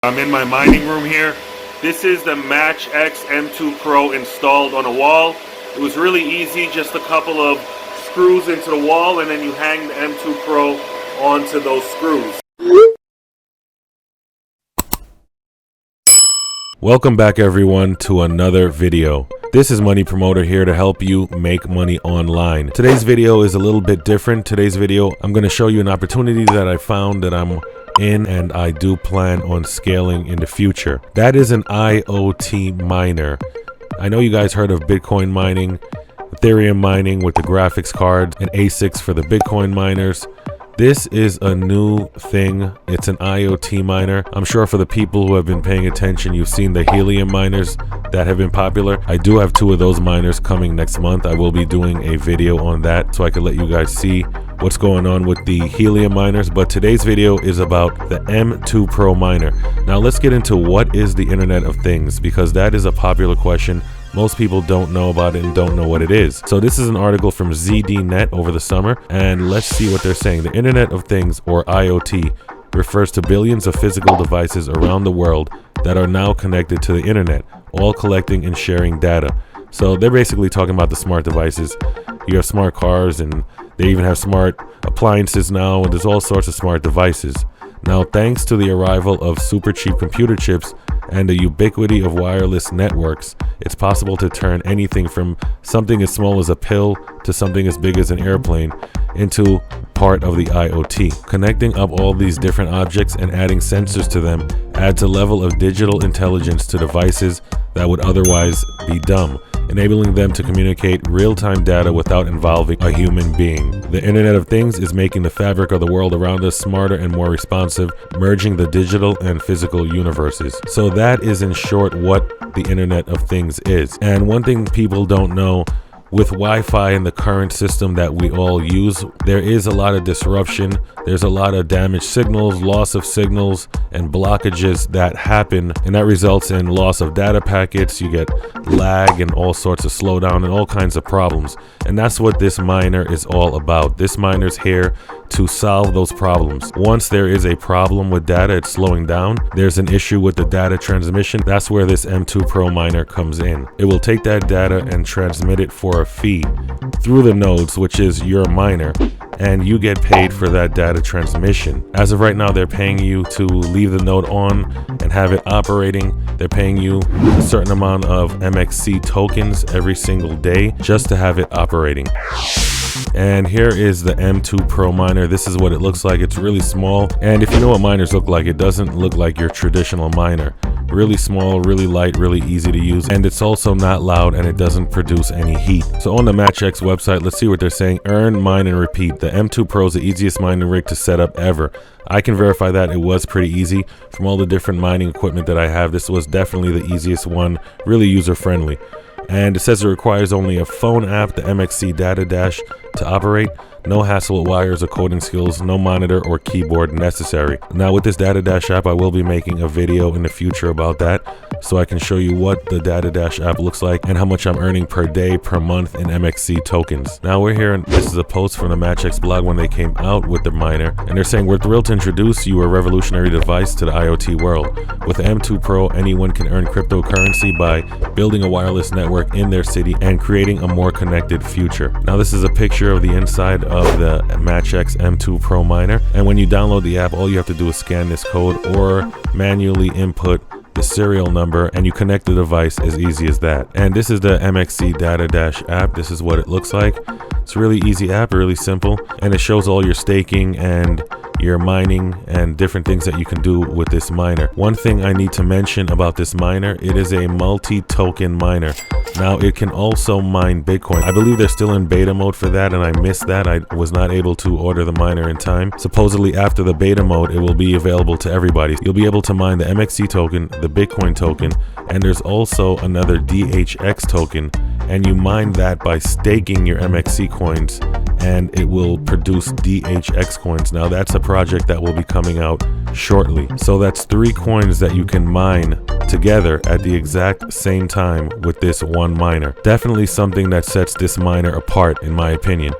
I'm in my mining room here. This is the MatchX M2 Pro installed on a wall. It was really easy, just a couple of screws into the wall and then you hang the M2 Pro onto those screws. Welcome back everyone to another video. This is Money Promoter here to help you make money online. Today's video is a little bit different. Today's video, I'm going to show you an opportunity that I found that I'm in and I do plan on scaling in the future. That is an IoT miner. I know you guys heard of Bitcoin mining, Ethereum mining with the graphics card, and ASICs for the Bitcoin miners. This is a new thing. It's an IoT miner. I'm sure for the people who have been paying attention, you've seen the helium miners that have been popular. I do have 2 of those miners coming next month. I will be doing a video on that so I can let you guys see what's going on with the helium miners. But today's video is about the M2 Pro miner. Now let's get into what is the Internet of Things, because that is a popular question. Most people don't know about it and don't know what it is. So this is an article from ZDNet over the summer, and let's see what they're saying. The Internet of Things, or IoT, refers to billions of physical devices around the world that are now connected to the internet, all collecting and sharing data. So they're basically talking about the smart devices. You have smart cars, and they even have smart appliances now, and there's all sorts of smart devices. Now, thanks to the arrival of super cheap computer chips and the ubiquity of wireless networks, it's possible to turn anything from something as small as a pill to something as big as an airplane into part of the IoT. Connecting up all these different objects and adding sensors to them adds a level of digital intelligence to devices that would otherwise be dumb, enabling them to communicate real-time data without involving a human being. The Internet of Things is making the fabric of the world around us smarter and more responsive, merging the digital and physical universes. So that is in short what the Internet of Things is. And one thing people don't know, with Wi-Fi and the current system that we all use, there is a lot of disruption. There's a lot of damaged signals, loss of signals, and blockages that happen, and that results in loss of data packets. You get lag and all sorts of slowdown and all kinds of problems. And that's what this miner is all about. This miner's here to solve those problems. Once there is a problem with data, it's slowing down, there's an issue with the data transmission, that's where this M2 Pro miner comes in. It will take that data and transmit it for a fee through the nodes, which is your miner, and you get paid for that data transmission. As of right now, they're paying you to leave the node on and have it operating. They're paying you a certain amount of MXC tokens every single day just to have it operating. And here is the M2 Pro miner. This is what it looks like. It's really small, and if you know what miners look like, it doesn't look like your traditional miner. Really small, really light, really easy to use, and it's also not loud, and it doesn't produce any heat. So on the MatchX website, let's see what they're saying. Earn, mine, and repeat. The M2 Pro is the easiest mining rig to set up ever. I can verify that it was pretty easy. From all the different mining equipment that I have, this was definitely the easiest one, really user-friendly. And it says it requires only a phone app, the MXC Data Dash, to operate. No hassle with wires or coding skills, no monitor or keyboard necessary. Now with this Data Dash app, I will be making a video in the future about that, so I can show you what the Data Dash app looks like and how much I'm earning per day, per month in MXC tokens. Now we're here, and this is a post from the MatchX blog when they came out with the miner, and they're saying, we're thrilled to introduce you a revolutionary device to the IoT world. With the M2 Pro, anyone can earn cryptocurrency by building a wireless network in their city and creating a more connected future. Now this is a picture of the inside of the MatchX M2 Pro miner, and when you download the app, all you have to do is scan this code or manually input the serial number and you connect the device, as easy as that. And this is the MXC Data Dash app. This is what it looks like. It's a really easy app, really simple, and it shows all your staking and your mining and different things that you can do with this miner. One thing I need to mention about this miner, it is a multi-token miner. Now it can also mine Bitcoin. I believe they're still in beta mode for that, and I missed that. I was not able to order the miner in time. Supposedly after the beta mode, it will be available to everybody. You'll be able to mine the MXC token, the Bitcoin token, and there's also another DHX token, and you mine that by staking your MXC coins, and it will produce DHX coins. Now that's a project that will be coming out shortly. So that's 3 coins that you can mine together at the exact same time with this one miner. Definitely something that sets this miner apart, in my opinion.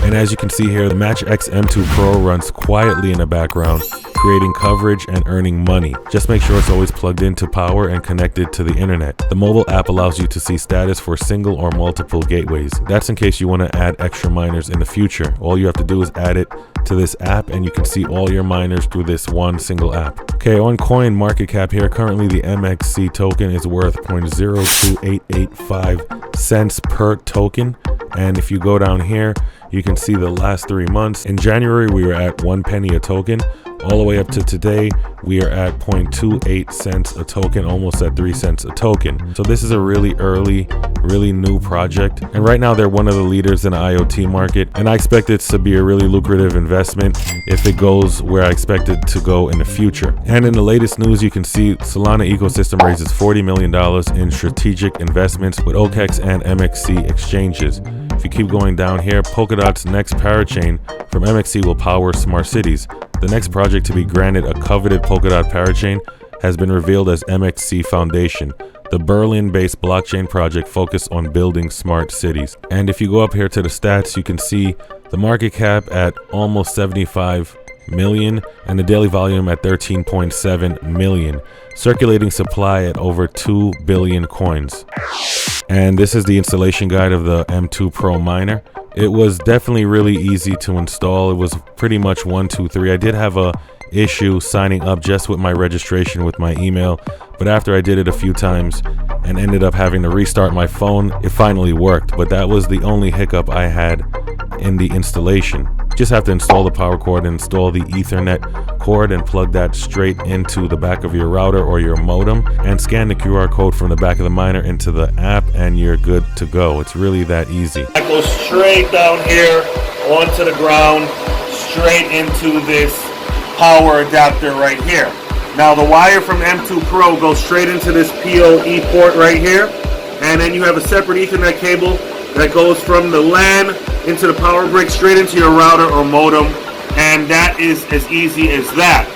And as you can see here, the MatchX M2 Pro runs quietly in the background. creating coverage and earning money. Just make sure it's always plugged into power and connected to the internet. The mobile app allows you to see status for single or multiple gateways. That's in case you want to add extra miners in the future. All you have to do is add it to this app and you can see all your miners through this one single app. Okay, on coin market cap here, currently the MXC token is worth 0.02885 cents per token. And if you go down here, you can see the last 3 months. In January, we were at 1 penny a token. All the way up to today, we are at 0.28 cents a token, almost at 3 cents a token. So this is a really early, really new project. And right now they're one of the leaders in the IoT market. And I expect it to be a really lucrative investment if it goes where I expect it to go in the future. And in the latest news, you can see Solana ecosystem raises $40 million in strategic investments with OKEx and MXC exchanges. If you keep going down here, Polkadot's next parachain from MXC will power smart cities. The next project to be granted a coveted Polkadot parachain has been revealed as MXC Foundation, the Berlin-based blockchain project focused on building smart cities. And if you go up here to the stats, you can see the market cap at almost 75 million and the daily volume at 13.7 million, circulating supply at over 2 billion coins. And this is the installation guide of the M2 Pro miner. It was definitely really easy to install. It was pretty much 1, 2, 3. I did have a issue signing up just with my registration with my email, but after I did it a few times and ended up having to restart my phone, it finally worked. But that was the only hiccup I had in the installation. Just have to install the power cord and install the Ethernet cord and plug that straight into the back of your router or your modem and scan the QR code from the back of the miner into the app and you're good to go. It's really that easy. I go straight down here onto the ground, straight into this power adapter right here. Now the wire from M2 Pro goes straight into this PoE port right here, and then you have a separate Ethernet cable that goes from the LAN into the power brick straight into your router or modem, and that is as easy as that.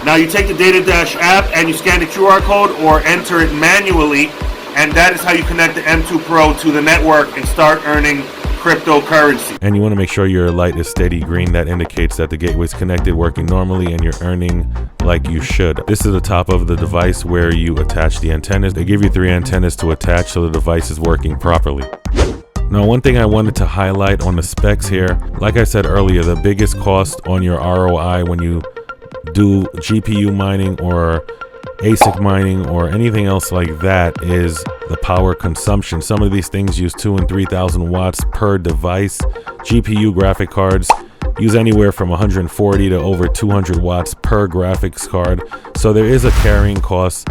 Now you take the Data Dash app and you scan the QR code or enter it manually, and that is how you connect the M2 Pro to the network and start earning cryptocurrency. And you want to make sure your light is steady green. That indicates that the gateway is connected, working normally, and you're earning like you should. This is the top of the device where you attach the antennas. They give you 3 antennas to attach so the device is working properly. Now, one thing I wanted to highlight on the specs here, like I said earlier, the biggest cost on your ROI when you do GPU mining or ASIC mining or anything else like that is the power consumption. Some of these things use 2,000 and 3,000 watts per device. GPU graphic cards use anywhere from 140 to over 200 watts per graphics card. So there is a carrying cost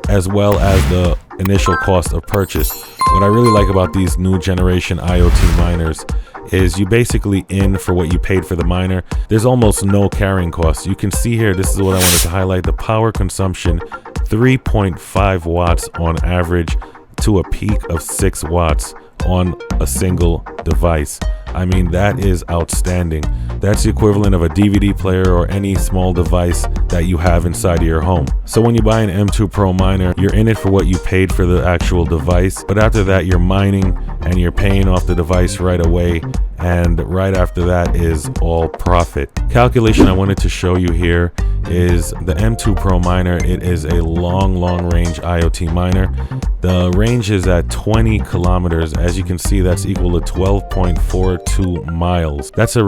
as well as the initial cost of purchase. What I really like about these new generation IoT miners is you basically in for what you paid for the miner. There's almost no carrying costs. You can see here, this is what I wanted to highlight, the power consumption, 3.5 watts on average to a peak of 6 watts on a single device. I mean, that is outstanding. That's the equivalent of a DVD player or any small device that you have inside of your home. So when you buy an M2 Pro miner, you're in it for what you paid for the actual device, but after that you're mining and you're paying off the device right away, and right after that is all profit. Calculation I wanted to show you here is the M2 Pro miner. It is a long range IoT miner. The range is at 20 kilometers. As you can see, that's equal to 12.42 miles. That's a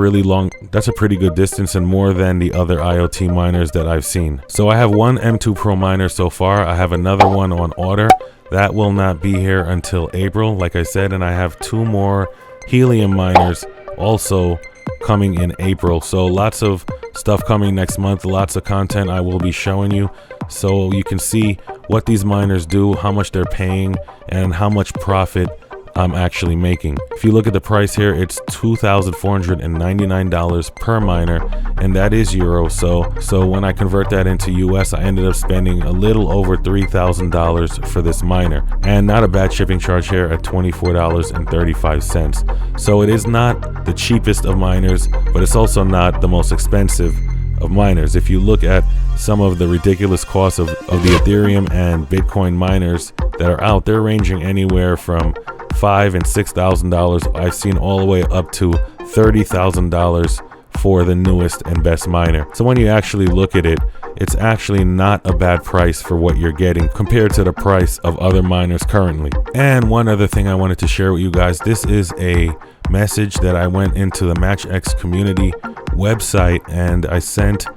pretty good distance and more than the other IoT miners that I've seen. So I have one M2 Pro miner so far. I have another one on order. That will not be here until April, like I said, and I have 2 more helium miners also coming in April. So lots of stuff coming next month, lots of content I will be showing you so you can see what these miners do, how much they're paying, and how much profit I'm actually making. If you look at the price here, it's $2,499 per miner, and that is euro. So when I convert that into US, I ended up spending a little over $3,000 for this miner, and not a bad shipping charge here at $24.35. So it is not the cheapest of miners, but it's also not the most expensive of miners. If you look at some of the ridiculous costs of the Ethereum and Bitcoin miners that are out, they're ranging anywhere from $5,000 and $6,000. I've seen all the way up to $30,000 for the newest and best miner. So when you actually look at it, it's actually not a bad price for what you're getting compared to the price of other miners currently. And one other thing I wanted to share with you guys, this is a message that I went into the MatchX community website and I sent,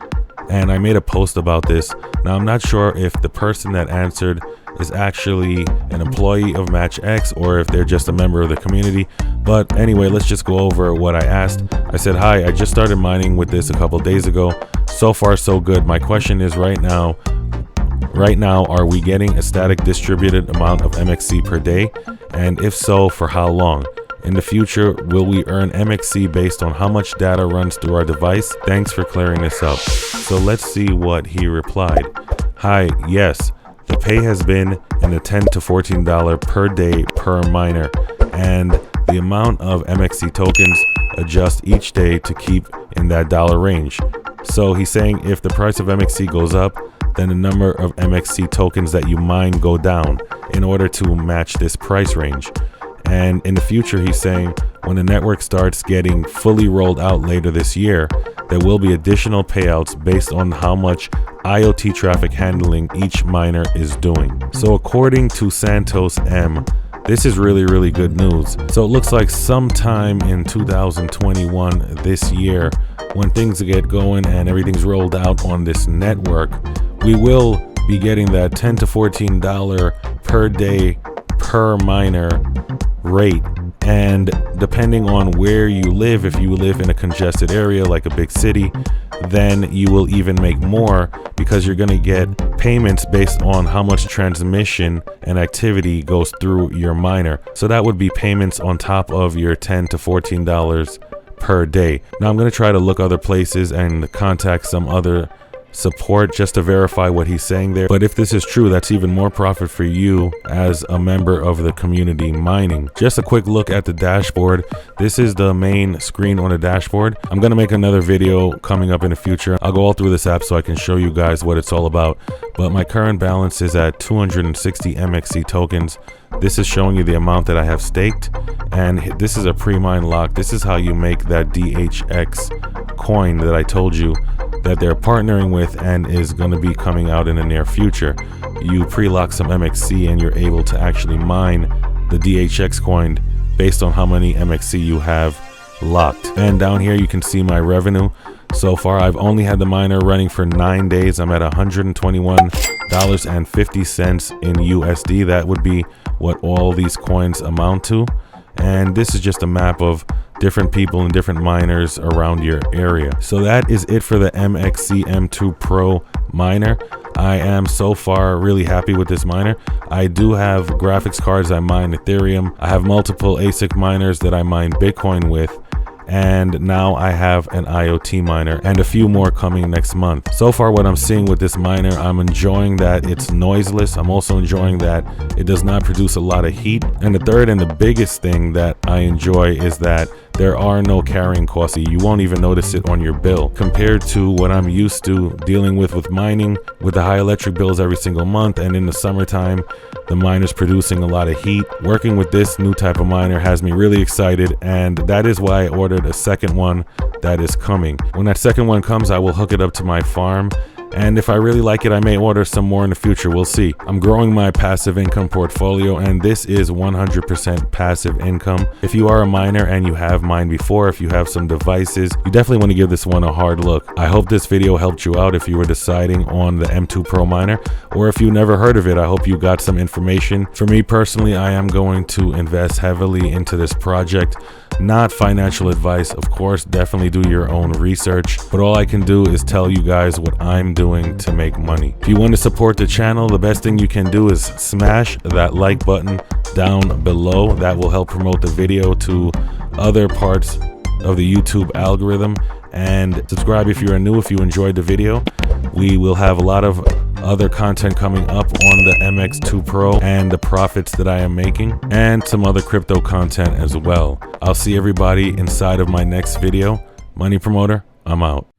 and I made a post about this. Now I'm not sure if the person that answered is actually an employee of MatchX or if they're just a member of the community. But anyway, let's just go over what I asked. I said, hi, I just started mining with this a couple days ago. So far so good. My question is right now, are we getting a static distributed amount of MXC per day? And if so, for how long? In the future, will we earn MXC based on how much data runs through our device? Thanks for clearing this up. So let's see what he replied. Hi, yes, the pay has been in the $10 to $14 per day per miner, and the amount of MXC tokens adjust each day to keep in that dollar range. So he's saying if the price of MXC goes up, then the number of MXC tokens that you mine go down in order to match this price range. And in the future, he's saying when the network starts getting fully rolled out later this year, there will be additional payouts based on how much IoT traffic handling each miner is doing. So according to Santos M, this is really good news. So it looks like sometime in 2021 this year, when things get going and everything's rolled out on this network, we will be getting that $10 to $14 per day per miner rate. And depending on where you live, if you live in a congested area like a big city, then you will even make more because you're going to get payments based on how much transmission and activity goes through your miner. So that would be payments on top of your $10 to $14 per day. Now I'm going to try to look other places and contact some other support just to verify what he's saying there. But if this is true, that's even more profit for you as a member of the community mining. Just a quick look at the dashboard. This is the main screen on the dashboard. I'm going to make another video coming up in the future. I'll go all through this app so I can show you guys what it's all about. But my current balance is at 260 MXC tokens. This is showing you the amount that I have staked, and this is a pre-mine lock. This is how you make that DHX coin that I told you that they're partnering with and is going to be coming out in the near future. You pre-lock some MXC and you're able to actually mine the DHX coin based on how many MXC you have locked. And down here you can see my revenue. So far I've only had the miner running for 9 days. I'm at $121.50 in USD. That would be what all these coins amount to. And this is just a map of different people and different miners around your area. So that is it for the MXC M2 Pro miner. I am so far really happy with this miner. I do have graphics cards. I mine Ethereum. I have multiple ASIC miners that I mine Bitcoin with. And now I have an IoT miner and a few more coming next month. So far what I'm seeing with this miner, I'm enjoying that it's noiseless. I'm also enjoying that it does not produce a lot of heat. And the third and the biggest thing that I enjoy is that there are no carrying costs. You won't even notice it on your bill compared to what I'm used to dealing with mining, with the high electric bills every single month. And in the summertime, the miner's producing a lot of heat. Working with this new type of miner has me really excited, and that is why I ordered a second one that is coming. When that second one comes, I will hook it up to my farm, and if I really like it, I may order some more in the future. We'll see. I'm growing my passive income portfolio, and this is 100% passive income. If you are a miner and you have mined before, if you have some devices, you definitely want to give this one a hard look. I hope this video helped you out if you were deciding on the M2 Pro miner, or if you never heard of it, I hope you got some information. For me personally, I am going to invest heavily into this project. Not financial advice, of course, definitely do your own research, but all I can do is tell you guys what I'm doing to make money. If you want to support the channel, the best thing you can do is smash that like button down below. That will help promote the video to other parts of the YouTube algorithm, and subscribe if you are new if you enjoyed the video. We will have a lot of other content coming up on the MX2 Pro and the profits that I am making, and some other crypto content as well. I'll see everybody inside of my next video. Money Promoter, I'm out.